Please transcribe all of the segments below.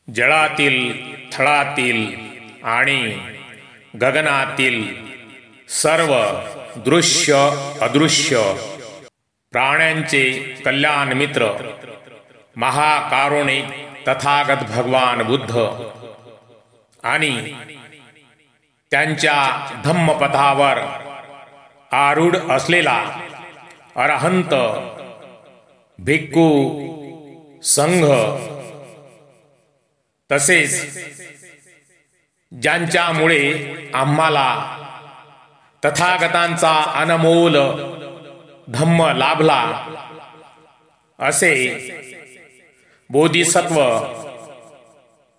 जळातील, थळातील आणि गगनातील सर्व दृश्य अदृश्य प्राण्यांचे कल्याण मित्र महाकारुणिक तथागत भगवान बुद्ध आणि त्यांच्या धम्मपथावर आरूढ असलेला अरहंत भिक्खू संघ, तसेच ज्यांच्यामुळे आम्हाला तथागतांचा अनमोल धम्म लाभला असे बोधिसत्व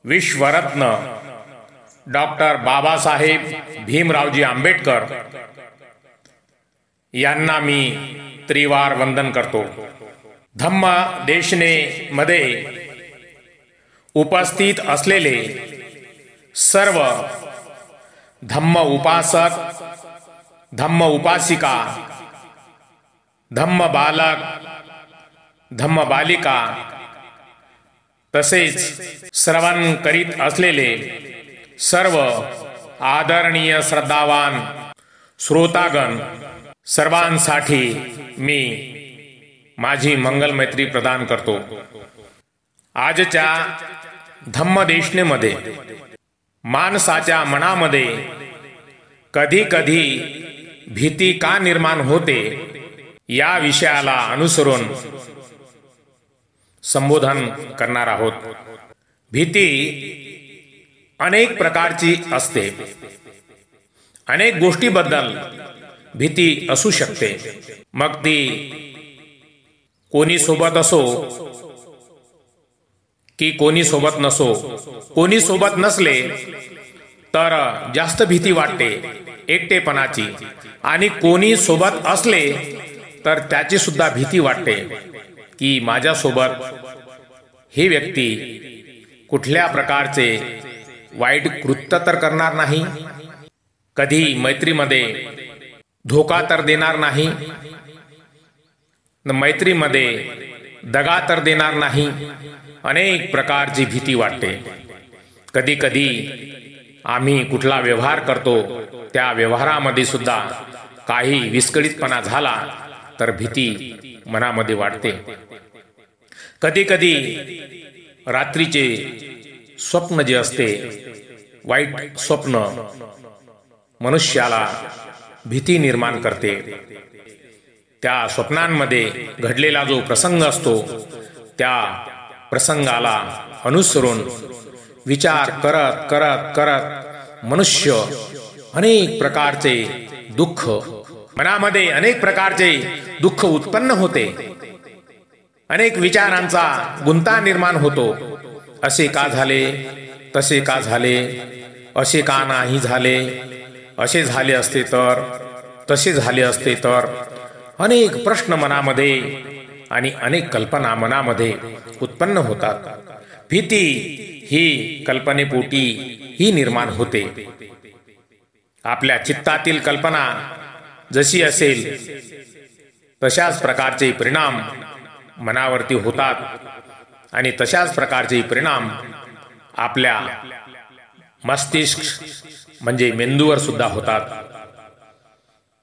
विश्वरत्न डॉक्टर बाबासाहेब भीमरावजी आंबेडकर यांना मी त्रिवार वंदन करतो. धम्म देशनेमध्ये उपस्थित असलेले सर्व धम्म उपासक, धम्म उपासिका, धम्म बालक, धम्म बालिका, तसेच श्रवण करीत असलेले सर्व आदरणीय श्रद्धावान श्रोतागण सर्वांसाठी मी माझी मंगलमैत्री प्रदान करतो. आजच्या धम्मदेशनेमध्ये माणसाच्या मनामध्ये कधी कधी भीती का निर्माण होते या विषयाला अनुसरून संबोधन करणार आहोत. भीती अनेक प्रकारची असते. अनेक गोष्टीबद्दल भीती असू शकते. मग ती कोणी सोबत असो की कोणी सोबत नसो. कोणी सोबत नसले तर जास्त भीती वाटते एकटेपणाची, आणि कोणी सोबत असले तर त्याची सुद्धा भीती वाटते की माझ्यासोबत ही व्यक्ती कुठल्या प्रकारचे वाईट कृत्य तर करणार नाही, कधी मैत्रीमध्ये धोका तर देणार नाही, मैत्रीमध्ये दगा तर देणार नाही. अनेक प्रकारची भीती वाटते. कधी कधी आम्ही कुठला व्यवहार करतो त्या व्यवहारामध्ये सुद्धा काही विस्कळीतपणा झाला तर भीती मनामध्ये वाटते. कधी कधी रात्रीचे स्वप्न जे असते, वाईट स्वप्न मनुष्याला भीती निर्माण करते. त्या स्वप्नांमध्ये घडलेला जो प्रसंग असतो त्या प्रसंगाला अनुसरून विचार करत करत करत मनुष्य अनेक प्रकारचे दुःख, मनामध्ये अनेक प्रकारचे दुःख उत्पन्न होते. अनेक विचारांचा गुंता निर्माण होतो. असे का झाले, तसे का झाले, असे का नाही झाले, असे झाले असते तर, तसे झाले असते तर, अनेक प्रश्न मनामध्ये आणि अनेक कल्पना मनामध्ये उत्पन्न होतात. भीती ही कल्पनेपोटी ही निर्माण होते. आपल्या चित्तातील कल्पना जशी असेल तशाच प्रकारचे परिणाम मनावरती होतात, आणि तशाच प्रकारचे परिणाम आपल्या मस्तिष्क म्हणजे मेंदूवर सुद्धा होतात.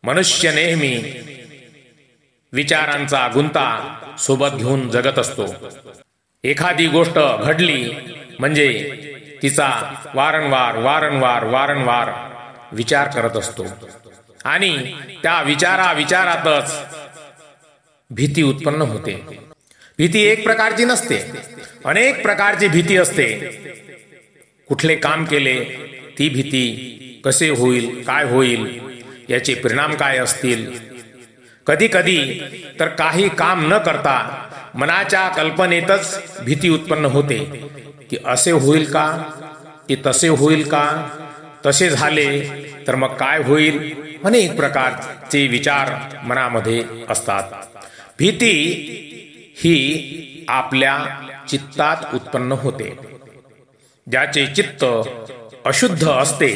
मनुष्य नेहमी विचारांचा गुंता सोबत घेऊन जगत असतो. एखादी गोष्ट घडली म्हणजे तिचा वारंवार वारंवार वारंवार विचार करत असतो, आणि त्या विचारातच भीती उत्पन्न होते. भीती एक प्रकारची नसते, अनेक प्रकारची भीती असते. कुठले काम केले ती भीती, कसे होईल, काय होईल, याचे परिणाम काय असतील. कधी कधी तर काही काम न करता मनाच्या कल्पनेतच भीती उत्पन्न होते की असे होईल का, की तसे होईल का, तसे झाले तर मग काय होईल. अनेक प्रकारचे विचार मनामध्ये असतात. भीती ही आपल्या चित्तात उत्पन्न होते. ज्याचे चित्त अशुद्ध असते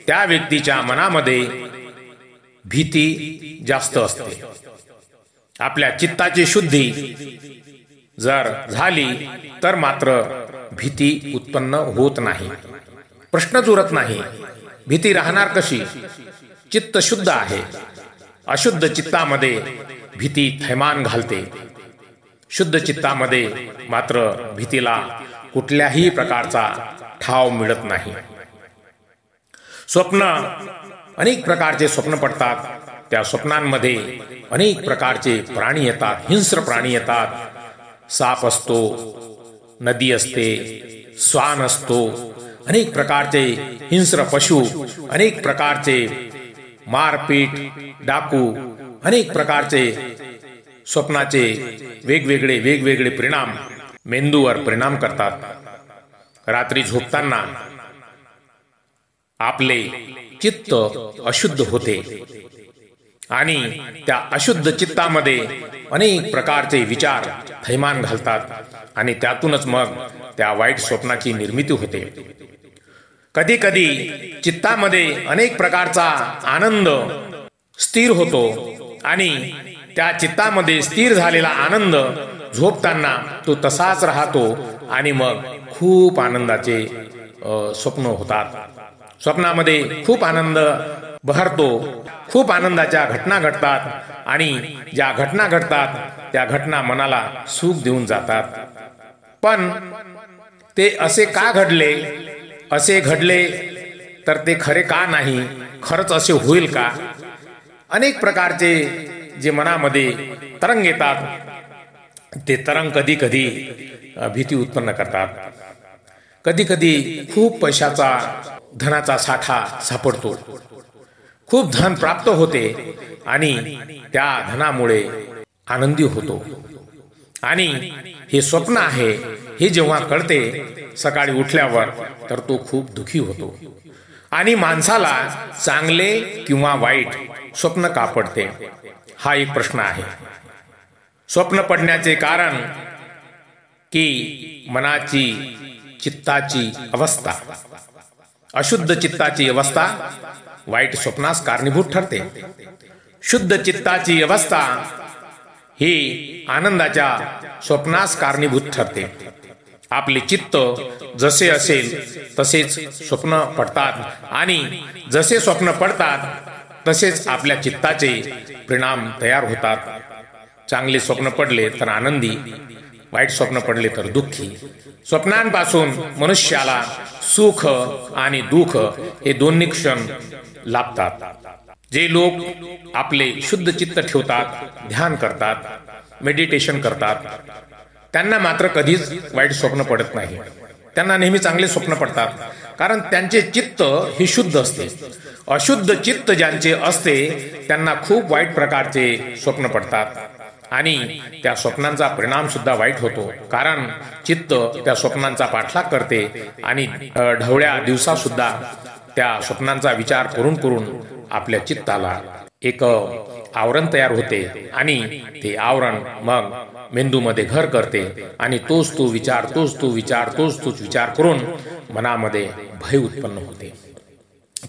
त्या व्यक्तीच्या मनामध्ये भीती जास्त असते. आपल्या चित्ताची शुद्धी जर झाली तर मात्र भीती उत्पन्न होत नाही. प्रश्नच उरत नाही, भीती राहणार कशी? चित्त शुद्ध आहे. अशुद्ध चित्तामध्ये भीती थैमान घालते. शुद्ध चित्तामध्ये मात्र भीतीला कुठल्याही प्रकारचा ठाव मिळत नाही. स्वप्न, अनेक प्रकारचे स्वप्न पडतात. त्या स्वप्नांमध्ये अनेक प्रकारचे प्राणी येतात, हिंस्र प्राणी येतात. साप असतो, नदी असते, श्वान असतो, अनेक प्रकारचे हिंस्र पशु, अनेक प्रकारचे मारपीट, डाकू, अनेक प्रकारचे स्वप्नाचे वेगवेगळे परिणाम मेंदूवर परिणाम करतात. रात्री झोपताना आपले चित्त अशुद्ध होते आणि त्या अशुद्ध चित्तामध्ये अनेक प्रकारचे विचार थैमान घालतात आणि त्यातूनच मग त्या वाईट स्वप्नाची निर्मिती होते. कधी कधी चित्तामध्ये अनेक प्रकारचा आनंद स्थिर होतो आणि त्या चित्तामध्ये स्थिर झालेला आनंद झोपताना तो तसाच राहतो आणि मग खूप आनंदाचे स्वप्न होतात. स्वप्नामध्ये खूप आनंद बहरतो, खूप आनंदाच्या घटना घडतात आणि ज्या घटना घडतात त्या घटना मनाला सुख देऊन जातात. पण ते असे का घडले, असे घडले तर ते खरे का नाही, खरंच असे होईल का? अनेक प्रकारचे जे मनामध्ये तरंग येतात, ते तरंग कधी कधी भीती उत्पन्न करतात. कधी कधी खूप पैशाचा, धनाचा साठा सापडतो, खूप धन प्राप्त होते आणि त्या धनामुळे आनंदी होतो. आणि हे स्वप्न आहे हे जेव्हा कळते सकाळी उठल्यावर, तर तो खूप दुःखी होतो. आणि माणसाला चांगले किंवा वाईट स्वप्न का पडते, हा एक प्रश्न आहे. स्वप्न पडण्याचे कारण की मनाची, चित्ताची अवस्था, अशुद्ध चित्ताची अवस्था वाईट स्वप्नास कारणीभूत ठरते. शुद्ध चित्ताची अवस्था ही आनंदाच्या स्वप्नास कारणीभूत ठरते. आपले चित्त जसे असेल तसेच स्वप्न पडतात आणि जसे स्वप्न पडतात तसेच आपल्या चित्ताचे परिणाम तयार होतात. चांगले स्वप्न पडले तर आनंदी, वाईट स्वप्न पडले तर दुःखी. स्वप्नांपासून मनुष्याला सुख आणि दुःख हे दोन्ही क्षण लाभतात. जे लोक आपले शुद्ध चित्त ठेवतात, ध्यान करतात, मेडिटेशन करतात, त्यांना मात्र कधीच वाईट स्वप्न पडत नाही. त्यांना नेहमी चांगले स्वप्न पडतात, कारण त्यांचे चित्त हे शुद्ध असते. अशुद्ध चित्त ज्यांचे असते त्यांना खूप वाईट प्रकारचे स्वप्न पडतात आणि त्या स्वप्नांचा परिणाम सुद्धा वाईट होतो. कारण चित्त त्या स्वप्नांचा पाठलाग करते आणि ढवळ्या दिवसा सुद्धा त्या स्वप्नांचा विचार करून करून आपल्या चित्ताला एक आवरण तयार होते आणि ते आवरण मग मेंदूमध्ये घर करते आणि तोच तो विचार, तोच तोच विचार करून मनामध्ये भय उत्पन्न होते.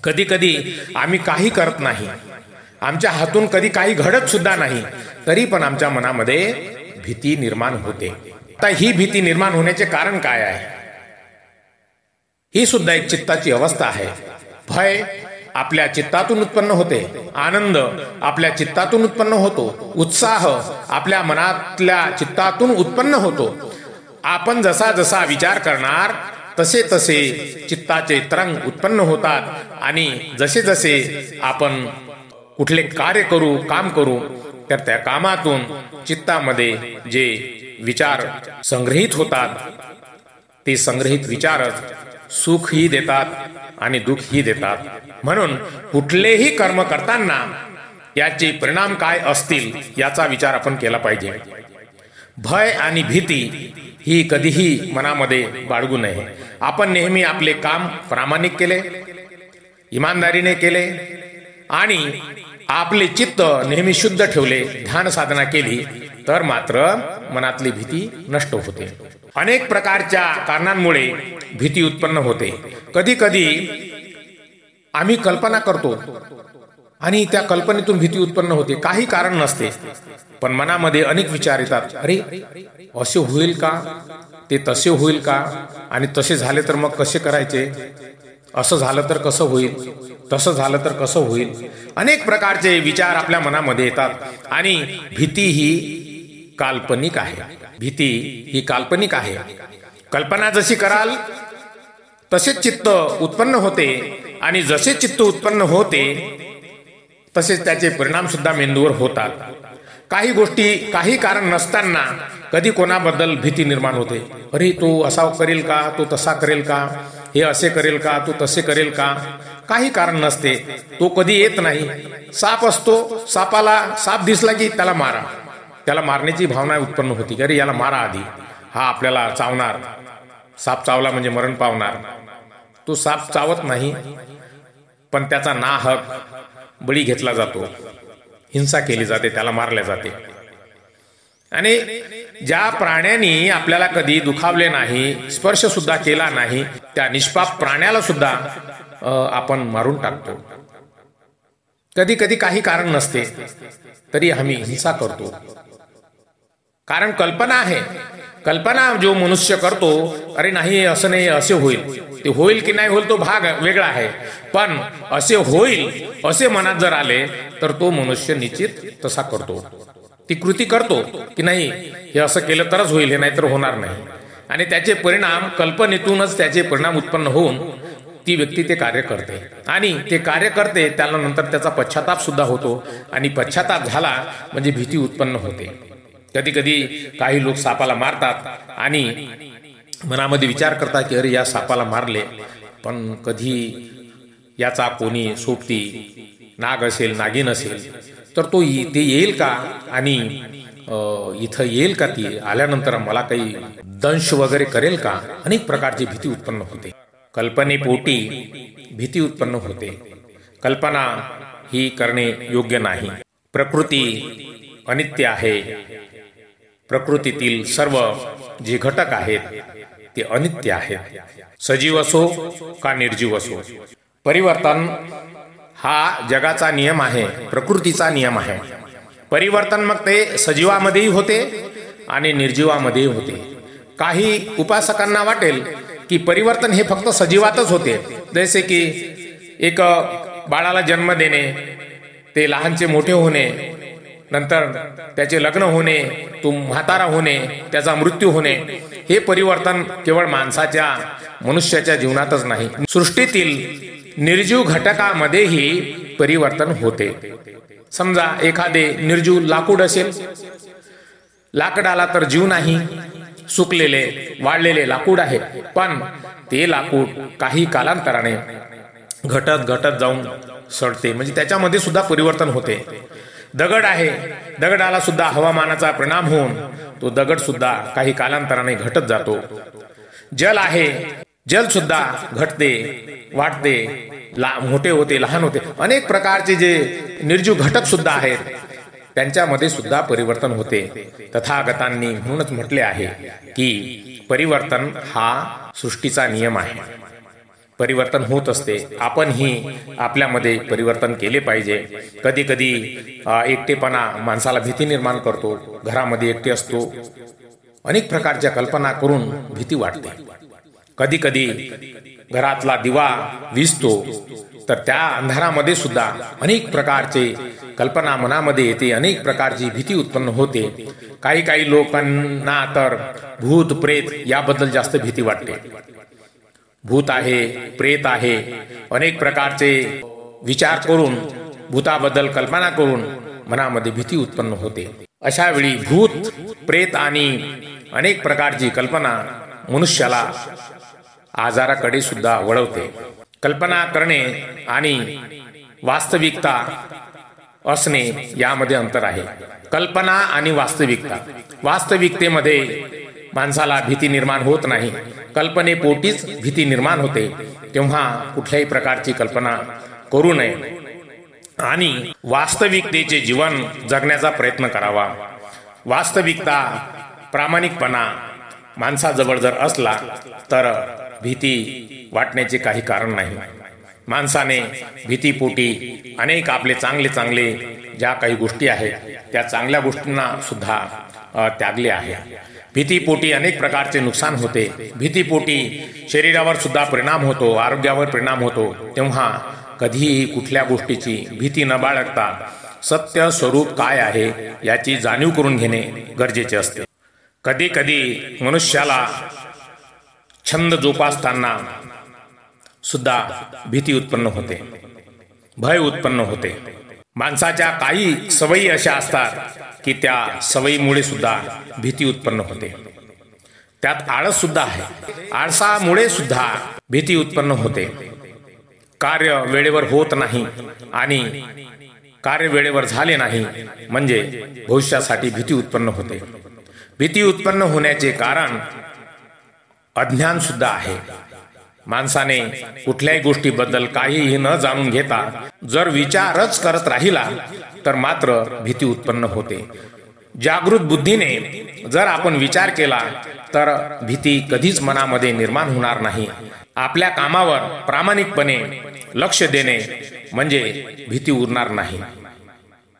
कधी कधी आम्ही काही करत नाही, आमच्या हातून कधी काही घडत सुद्धा नाही, तरी पण आमच्या मनामध्ये भीती निर्माण होते. आता ही भीती निर्माण होण्याचे कारण काय आहे? ही सुद्धा एक चित्ताची अवस्था आहे. भय आपल्या चित्तातून उत्पन्न होते, आनंद आपल्या चित्तातून उत्पन्न होतो, उत्साह आपल्या मनातल्या चित्तातून उत्पन्न होतो. आपण जसा जसा विचार करणार तसे तसे चित्ताचे तरंग उत्पन्न होतात आणि जसे जसे आपण कुठले कार्य करू, काम करू, तर त्या कामातून चित्तामध्ये जे विचार संग्रहित होतात ते संग्रहित विचारच सुखही देतात आणि दुःखही देतात. म्हणून कुठलेही कर्म करताना याचे परिणाम काय असतील याचा विचार आपण केला पाहिजे. भय आणि भीती ही कधीही मनामध्ये बाळगू नये. आपण नेहमी आपले काम प्रामाणिक केले, इमानदारीने केले आणि आपले चित्त नेहमी शुद्ध ठेवले, ध्यान साधना केली, तर मात्र मनातली भीती नष्ट होते. अनेक प्रकारच्या कारणांमुळे भीती उत्पन्न होते. कधी कधी आम्ही कल्पना करतो आणि त्या कल्पनेतून भीती उत्पन्न होते. काही कारण नसते, पण मनामध्ये अनेक विचार येतात. अरे, असे होईल का, ते तसे होईल का, आणि तसे झाले तर मग कसे करायचे, असं झालं तर कसं होईल, तसं झालं तर कसं होईल, अनेक प्रकारचे विचार आपल्या मनामध्ये येतात. आणि भीती ही काल्पनिक आहे. भीती ही काल्पनिक आहे. कल्पना जशी कराल तसेच चित्त उत्पन्न होते आणि जसे चित्त उत्पन्न होते तसेच त्याचे परिणाम सुद्धा मेंदूवर होतात. काही गोष्टी काही कारण नसताना कधी कोणाबद्दल भीती निर्माण होते. अरे तो असा करेल का, तो तसा करेल का, हे असे करेल का, तो तसे करेल का. काही कारण नसते, तो कधी येत नाही. साप असतो, साप दिसला की त्याला मारा, त्याला मारण्याची भावना उत्पन्न होती की अरे याला मारा आधी, हा आपल्याला चावणार. साप चावला म्हणजे मरण पावणार. तो साप चावत नाही, पण त्याचा नाहक बळी घेतला जातो, हिंसा केली जाते, त्याला मारले जाते. आणि ज्या प्राण्यांनी आपल्याला कधी दुखावले नाही, स्पर्श सुद्धा केला नाही, त्या निष्पाप प्राण्याला सुद्धा आपण मारून टाकतो. कधी कधी काही कारण नसते तरी आम्ही हिंसा करतो. कारण कल्पना आहे. कल्पना जो मनुष्य करतो, अरे नाही असं नाही, असे होईल, ते होईल की नाही होईल तो भाग वेगळा आहे. पण असे होईल असे मनात जर आले तर तो मनुष्य निश्चित तसा करतो, ती कृती करतो की नाही हे असं केलं तरच होईल, हे नाही तर होणार नाही. आणि त्याचे परिणाम कल्पनेतूनच त्याचे परिणाम उत्पन्न होऊन ती व्यक्ती ते कार्य करते. आणि ते कार्य करते त्याला नंतर त्याचा पश्चाताप सुद्धा होतो. आणि पश्चाताप झाला म्हणजे भीती उत्पन्न होते. कधी कधी काही लोक सापाला मारतात आणि मनामध्ये विचार करतात की अरे या सापाला मारले, पण कधी याचा कोणी सोबती नाग असेल, नागिन असेल तर तो ते येईल का, आणि इथं येईल का, ती आल्यानंतर मला काही दंश वगैरे करेल का. अनेक प्रकारची भीती उत्पन्न होते. कल्पनेपोटी भीती उत्पन्न होते. कल्पना ही करणे योग्य नाही. प्रकृती अनित्य आहे. प्रकृतीतील सर्व जे घटक आहेत ते अनित्य आहेत. सजीव असो का निर्जीव असो, परिवर्तन हा जगाचा नियम आहे, प्रकृतीचा नियम आहे. परिवर्तन मग ते सजीवामध्येही होते आणि निर्जीवामध्येही होते. काही उपासकांना वाटेल की परिवर्तन हे फक्त सजीवातच होते. जसे की एक बाळाला जन्म देणे, ते लहानचे मोठे होणे, नंतर त्याचे लग्न होणे, तो म्हातारा होणे, त्याचा मृत्यू होणे, हे परिवर्तन केवळ माणसाच्या मनुष्याच्या जीवनातच नाही, सृष्टीतील निर्जीव घटकामध्येही परिवर्तन होते. समजा एखादे निर्जीव लाकूड असेल, लाकडाला तर जीव नाही, सुकलेले वाळलेले लाकूड आहे, पण ते लाकूड काही कालांतराने घटत जाऊन सडते, म्हणजे त्याच्यामध्ये सुद्धा परिवर्तन होते. दगड आहे, दगडाला सुद्धा हवामानाचा परिणाम होऊन तो दगड सुद्धा काही कालांतराने घटत जातो. जल आहे, जल सुद्धा घटते, वाढते, मोठे होते, लहान होते. अनेक प्रकारचे जे निर्जीव घटक सुद्धा आहेत त्यांच्यामध्ये सुद्धा परिवर्तन होते. तथागतांनी म्हणूनच म्हटले आहे की परिवर्तन हा सृष्टीचा नियम आहे. परिवर्तन होत असते. आपणही आपल्यामध्ये परिवर्तन केले पाहिजे. कधी कधी एकटेपणा माणसाला भीती निर्माण करतो. घरामध्ये एकटे असतो, अनेक प्रकारच्या कल्पना करून भीती वाटते. कधी कधी घरातला दिवा विझतो तर त्या अंधारामध्ये सुद्धा अनेक प्रकारचे कल्पना मनामध्ये येते, अनेक प्रकारची भीती उत्पन्न होते. काही लोकांना तर भूत प्रेत याबद्दल जास्त भीती वाटते. भूत आहे, प्रेत आहे, अनेक प्रकारचे विचार करून, भूताबद्दल कल्पना करून मनामध्ये भीती उत्पन्न होते. अशा वेळी भूत प्रेत आणि अनेक प्रकारची कल्पना मनुष्याला आजाराकडे सुद्धा वळवते. कल्पना करणे आणि वास्तविकता असणे यामध्ये अंतर आहे. कल्पना आणि वास्तविकता, वास्तविकतेमध्ये माणसाला भीती निर्माण होत नाही, कल्पनेपोटीच भीती निर्माण होते. तेव्हा कुठल्याही प्रकारची कल्पना करू नये आणि वास्तविकतेचे जीवन जगण्याचा प्रयत्न करावा. वास्तविकता, प्रामाणिकपणा माणसाजवळ जर असला तर भीती वाटण्याचे काही कारण नाही. माणसाने भीतीपोटी अनेक आपले चांगले ज्या काही गोष्टी आहेत त्या चांगल्या गोष्टींना सुद्धा त्यागले आहे. भीतीपोटी अनेक प्रकारचे नुकसान होते. भीतीपोटी शरीरावर सुद्धा परिणाम होतो, आरोग्यावर परिणाम होतो. तेव्हा कधीही कुठल्या गोष्टीची भीती न बाळगता सत्य स्वरूप काय आहे याची जाणीव करून घेणे गरजेचे असते. कधी कधी मनुष्याला छंद जोपासताना सुद्धा भीती उत्पन्न होते, भय उत्पन्न होते. माणसाच्या काही सवयी अशा असतात की त्या सवयीमुळे सुद्धा भीती उत्पन्न होते. त्यात आळस सुद्धा आहे. आळसामुळे सुद्धा भीती उत्पन्न होते. कार्य वेळेवर होत नाही आणि कार्य वेळेवर झाले नाही म्हणजे भविष्यासाठी भीती उत्पन्न होते. भीती उत्पन्न होण्याचे कारण अज्ञान सुद्धा आहे. माणसाने कुठल्याही गोष्टीबद्दल काहीही न जाणून घेता जर विचारच करत राहिला तर मात्र भीती उत्पन्न होते. जागृत बुद्धीने जर आपण विचार केला तर भीती कधीच मनामध्ये निर्माण होणार नाही. आपल्या कामावर प्रामाणिकपणे लक्ष देणे म्हणजे भीती उरणार नाही.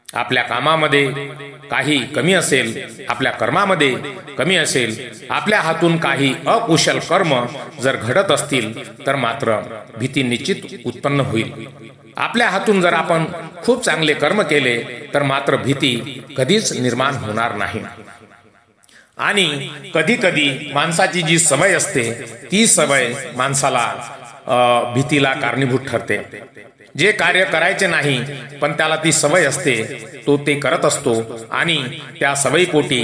आपल्या कामामध्ये काही कमी असेल, आपल्या कर्मामध्ये कमी असेल, आपल्या हातून काही अकुशल कर्म जर घडत असतील तर मात्र भीती निश्चित उत्पन्न होईल. आपल्या हातून जर आपण खूप चांगले कर्म केले तर मात्र भीती कधीच निर्माण होणार नाही. आणि कधी कधी माणसाची जी सवय असते ती सवय माणसाला भीतीला कारणीभूत ठरते. जे कार्य करायचे नाही पण त्याला ती सवय असते तो ते करत असतो आणि त्या सवयीपोटी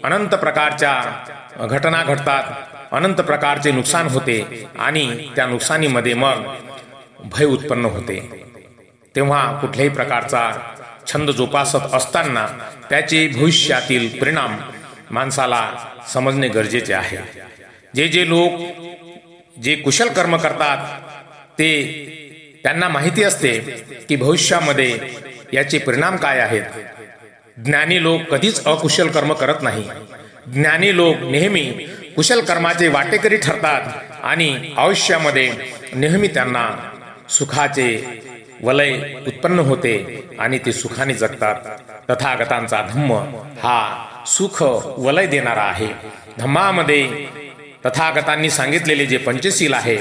अनंत प्रकारच्या घटना घडतात, अनंत प्रकारचे नुकसान होते आणि त्या नुकसानीमध्ये मग भय उत्पन्न होते. तेव्हा कुठल्याही प्रकारचा छंद जोपासत असताना त्याचे भविष्यातील परिणाम माणसाला समजणे गरजेचे आहे. जे लोक जे कुशल कर्म करतात ते त्यांना माहिती असते की भविष्यामध्ये याचे परिणाम काय आहेत. ज्ञानी लोक कधीच अकुशल कर्म करत नाही. ज्ञानी लोक नेहमी कुशल कर्माचे वाटेकरी ठरतात आणि आयुष्यामध्ये नेहमी त्यांना सुखाचे वलय उत्पन्न होते आणि ते सुखाने जगतात. तथागतांचा धम्म हा सुख वलय देणारा आहे. धम्मामध्ये तथागतांनी सांगितलेले जे पंचशील आहे,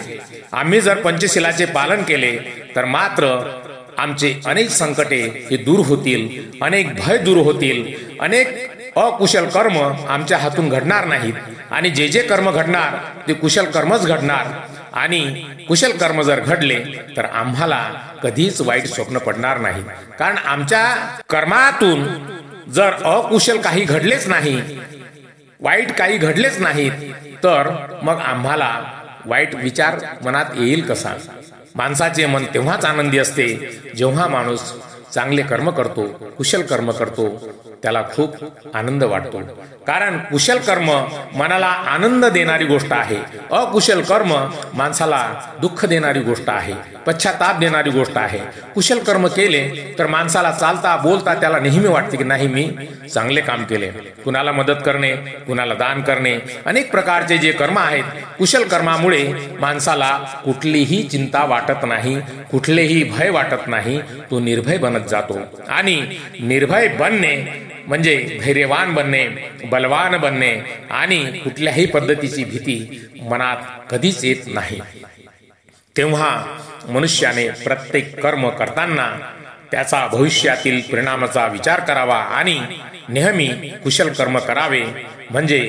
आम्ही जर पंचशीलाचे पालन केले तर मात्र आमचे अनेक संकटे हे दूर होतील, अनेक भय दूर होतील, अनेक अकुशल कर्म आमच्या हातून घडणार नाहीत आणि जे कर्म घडणार ते कुशल कर्मच घडणार. आणि कुशल कर्म जर घडले तर आम्हाला कधीच वाईट स्वप्न पडणार नाही. कारण आमच्या कर्मातून जर अकुशल काही घडलेच नाही, वाईट काही घडलेच नाहीत तर मग आम्हाला वाईट विचार मनात येईल कसा. माणसाचे मन तेव्हाच आनंदी असते जेव्हा माणूस चांगले कर्म करतो, कुशल कर्म करतो, त्याला खूप आनंद वाटतो. कारण कुशल कर्म मनाला आनंद देणारी गोष्ट आहे, अकुशल कर्म माणसाला दुःख देणारी गोष्ट आहे, पश्चाताप देणारी गोष्ट आहे. कुशल कर्म केले तर माणसाला चालता बोलता त्याला नेहमी वाटते की नाही मी चांगले काम केले. कुणाला मदत करणे, कुणाला दान करणे, अनेक प्रकारचे जे कर्म आहेत, कुशल कर्मामुळे माणसाला कुठलीही चिंता वाटत नाही, कुठलेही भय वाटत नाही. तो निर्भय बनत जातो आणि निर्भय बनणे म्हणजे धैर्यवान बनणे, बलवान बनणे आणि कुठल्याही पद्धतीची भीती मनात कधीच येत नाही. तेव्हा मनुष्याने प्रत्येक कर्म करताना त्याचा भविष्यातील परिणामाचा विचार करावा आणि नेहमी कुशल कर्म करावे. म्हणजे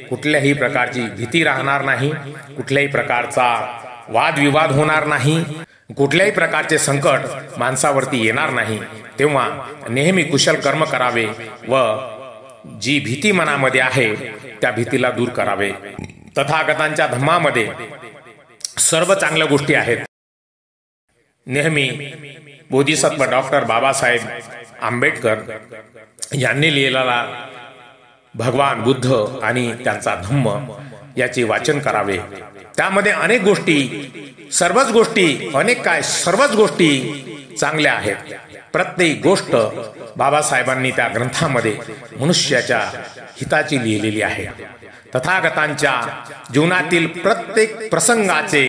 कुठल्याही प्रकारची भीती राहणार नाही, कुठल्याही प्रकारचा वादविवाद होणार नाही, कुठल्याही प्रकारचे संकट माणसावरती येणार नाही. तेव्हा नेहमी कुशल कर्म करावे व जी भीती मनामध्ये आहे त्या भीतीला दूर करावे. तथागतांच्या धम्मामध्ये सर्व चांगल्या गोष्टी आहेत. नेहमी बोधिसत्व डॉक्टर बाबासाहेब आंबेडकर यांनी लिहिलेला भगवान बुद्ध आणि त्यांचा धम्म याचे वाचन करावे. त्यामध्ये अनेक गोष्टी, सर्वच गोष्टी, अनेक काय सर्वच गोष्टी चांगल्या आहेत. प्रत्येक गोष्ट बाबासाहेबांनी त्या ग्रंथामध्ये मनुष्याच्या हिताची लिहिलेली आहे. तथागतांच्या जीवनातील प्रत्येक प्रसंगाचे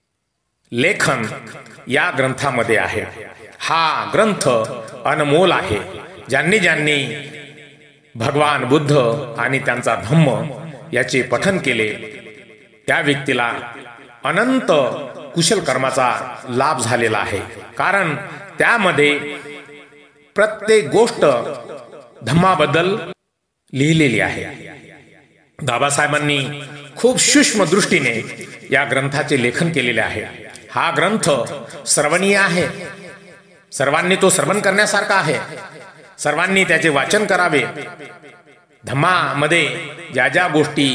लेखन या ग्रंथामध्ये आहे. हा ग्रंथ अनमोल आहे. ज्यांनी भगवान बुद्ध आणि त्यांचा धम्म याचे पठन केले त्या व्यक्तीला अनंत कुशल कर्माचा लाभ झालेला आहे. कारण त्यामध्ये प्रत्येक गोष्ट धम्माबद्दल लिहिलेली आहे. बाबासाहेबांनी खूप सूक्ष्म दृष्टीने या ग्रंथाचे लेखन केलेले आहे. हा ग्रंथ श्रवणीय आहे. सर्वांनी तो श्रवण करण्यासारखा आहे. सर्वांनी त्याचे वाचन करावे. धम्मामध्ये ज्या ज्या गोष्टी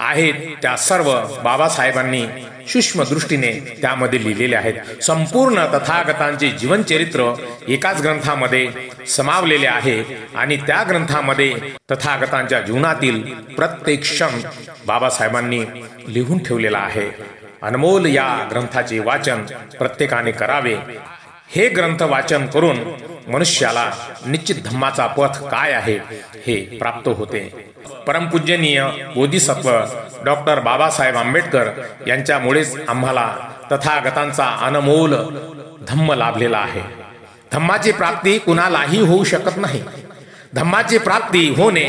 आहेत त्या सर्व बाबासाहेबांनी सूक्ष्म दृष्टीने त्यामध्ये लिहिलेले आहेत. संपूर्ण तथागतांचे जीवनचरित्र एकाच ग्रंथामध्ये समावलेले आहे आणि त्या ग्रंथामध्ये तथागतांच्या जीवनातील प्रत्येक क्षण बाबासाहेबांनी लिहून ठेवलेला आहे. अनमोल या ग्रंथाचे वाचन प्रत्येकाने करावे. हे ग्रंथ वाचन करून मनुष्याला निश्चित धम्माचा पथ काय आहे हे प्राप्त होते. परमपूजनीय बोधिसत्व डॉक्टर बाबासाहेब आंबेडकर यांच्यामुळेच आम्हाला तथागतांचा अनमोल धम्म लाभलेला आहे. धम्माची प्राप्ती कुणालाही होऊ शकत नाही. धम्माची प्राप्ती होणे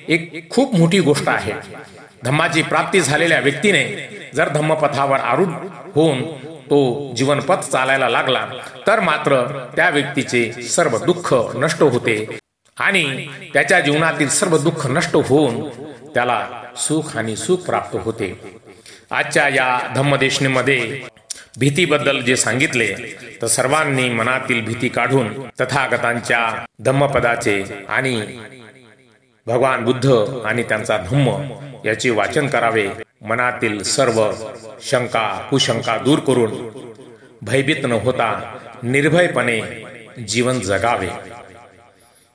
एक खूप मोठी गोष्ट आहे. धम्माची प्राप्ती झालेल्या व्यक्तीने जर धम्मपथावर आरूढ होऊन तो जीवनपथ चालायला लागला तर मात्र त्या व्यक्तीचे सर्व दुःख नष्ट होते आणि त्याच्या जीवनातील सर्व दुःख नष्ट होऊन त्याला सुख आणि सुख प्राप्त होते. आजच्या या धम्मदेशनेमध्ये भीतीबद्दल जे सांगितले तर सर्वांनी मनातील भीती काढून तथागतांच्या धम्मपदाचे आणि भगवान बुद्ध आणि त्यांचा धम्म याचे वाचन करावे. मनातील सर्व शंका कुशंका दूर करून भयभीत न होता निर्भयपणे जीवन जगावे.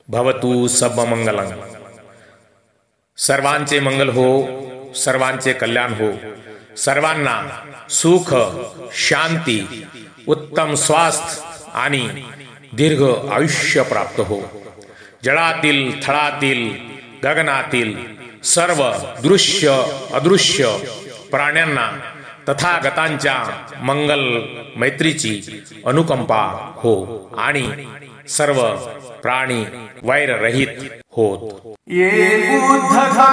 भवतु सब मंगलं. सर्वांचे मंगल हो. सर्वांचे कल्याण हो. सर्वांना सुख शांती उत्तम स्वास्थ्य आणि दीर्घ आयुष्य प्राप्त हो. जळातील थळातील गगनातील सर्व दृश्य अदृश्य प्राण्यांना तथागतांच्या मंगल मैत्रीची अनुकंपा हो आणि सर्व प्राणी वैररहित होत. ये बुद्ध का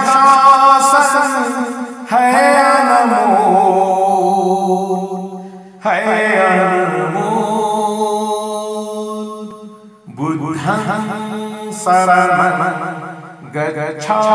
शासन है अनमोल, है अनमोल. बुद्धं शरणं गच्छामि.